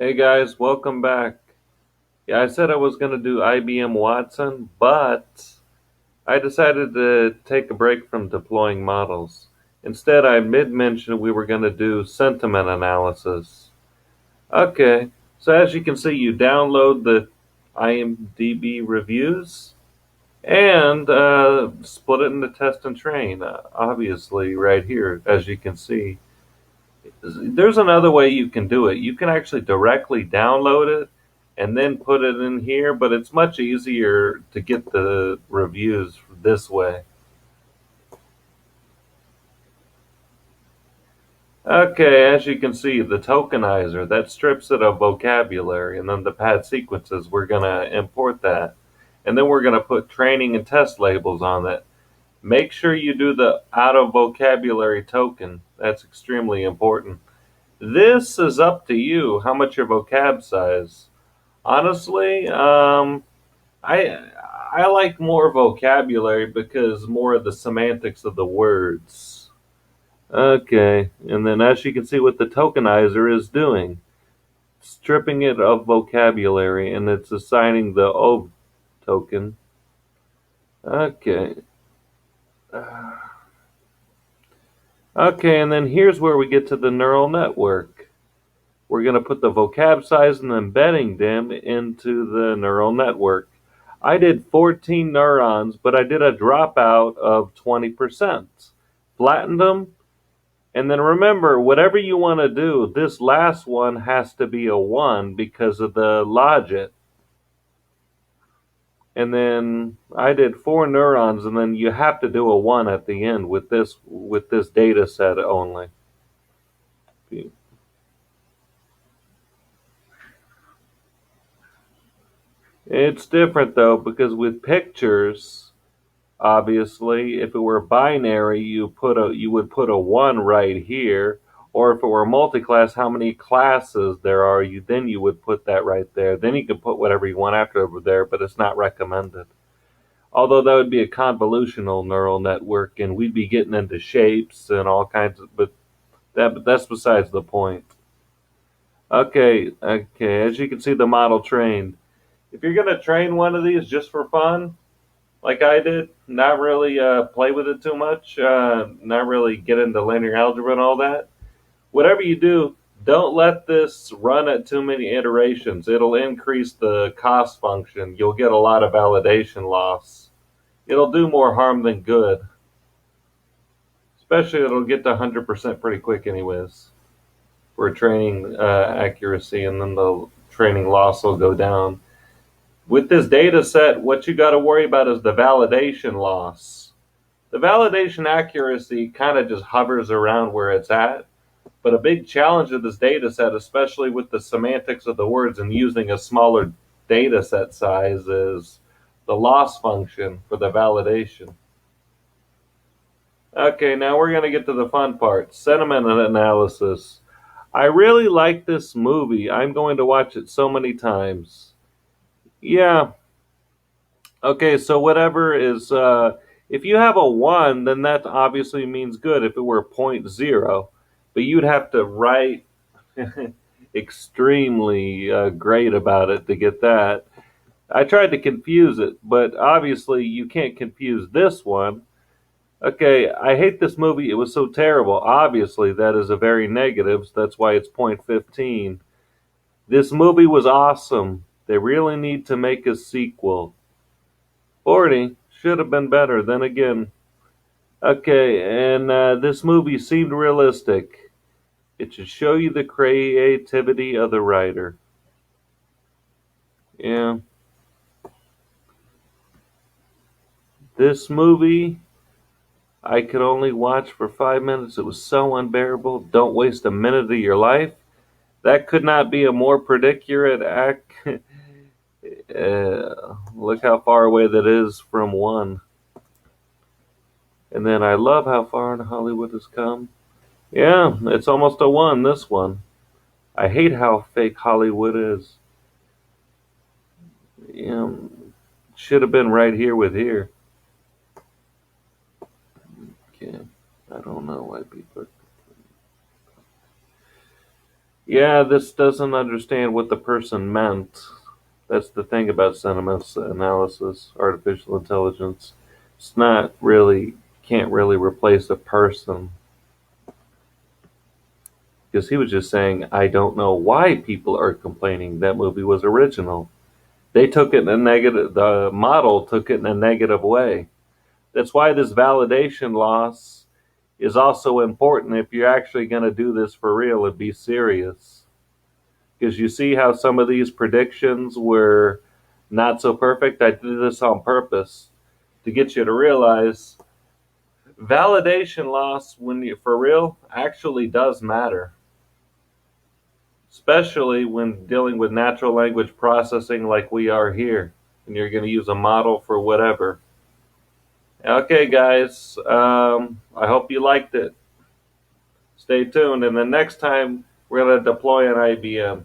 Hey guys, welcome back. Yeah, I said I was going to do IBM Watson, but I decided to take a break from deploying models. Instead, I mid-mentioned we were going to do sentiment analysis. Okay, so as you can see, you download the IMDb reviews and split it into test and train, obviously, right here, as you can see. There's another way you can do it. You can actually directly download it and then put it in here, but it's much easier to get the reviews this way. Okay, as you can see, the tokenizer, that strips it of vocabulary, and then the pad sequences, we're going to import that. And then we're going to put training and test labels on it. Make sure you do the out of vocabulary token. That's extremely important. This is up to you, how much your vocab size. Honestly, I I like more vocabulary because more of the semantics of the words. Okay, and then as you can see what the tokenizer is doing, stripping it of vocabulary and it's assigning the O token. Okay. Okay, and then here's where we get to the neural network. We're going to put the vocab size and embedding them into the neural network. I did 14 neurons, but I did a dropout of 20%. Flattened them, and then remember, whatever you want to do, this last one has to be a 1 because of the logic. And then I did 4 neurons, and then you have to do a 1 at the end with this data set only. It's different though because with pictures, obviously, if it were binary, you would put a 1 right here, or if it were multi-class, how many classes there are, you would put that right there. Then you could put whatever you want after over there, but it's not recommended. Although that would be a convolutional neural network, and we'd be getting into shapes and all kinds of, but that's besides the point. Okay. As you can see, the model trained. If you're gonna train one of these just for fun, like I did, not really play with it too much, not really get into linear algebra and all that. Whatever you do, don't let this run at too many iterations. It'll increase the cost function. You'll get a lot of validation loss. It'll do more harm than good. Especially it'll get to 100% pretty quick anyways for training accuracy, and then the training loss will go down. With this data set, what you got to worry about is the validation loss. The validation accuracy kind of just hovers around where it's at, but a big challenge of this data set, especially with the semantics of the words and using a smaller data set size, is the loss function for the validation. Okay, now we're going to get to the fun part, sentiment analysis. I really like this movie. I'm going to watch it so many times. Yeah, okay, so whatever is, if you have a 1, then that obviously means good if it were point 0. But you'd have to write extremely great about it to get that. I tried to confuse it, but obviously you can't confuse this one. Okay, I hate this movie. It was so terrible. Obviously, that is a very negative. So that's why it's point 15. This movie was awesome. They really need to make a sequel. 40 should have been better. Then again, okay, and this movie seemed realistic. It should show you the creativity of the writer. Yeah, this movie I could only watch for 5 minutes. It was so unbearable. Don't waste a minute of your life. That could not be a more predicurate act. Look how far away that is from 1. And then I love how far in Hollywood has come. Yeah, it's almost a 1, this one. I hate how fake Hollywood is. Should have been right here with here. Okay, I don't know why people. Yeah, this doesn't understand what the person meant. That's the thing about sentiment analysis, artificial intelligence. It's not really, can't really replace a person. Because he was just saying, I don't know why people are complaining. That movie was original. They took it in a negative, the model took it in a negative way. That's why this validation loss is also important if you're actually going to do this for real and be serious. Because you see how some of these predictions were not so perfect. I did this on purpose to get you to realize validation loss, when you for real, actually does matter, especially when dealing with natural language processing like we are here, and you're going to use a model for whatever. Okay, guys, I hope you liked it. Stay tuned, and the next time we're going to deploy an IBM.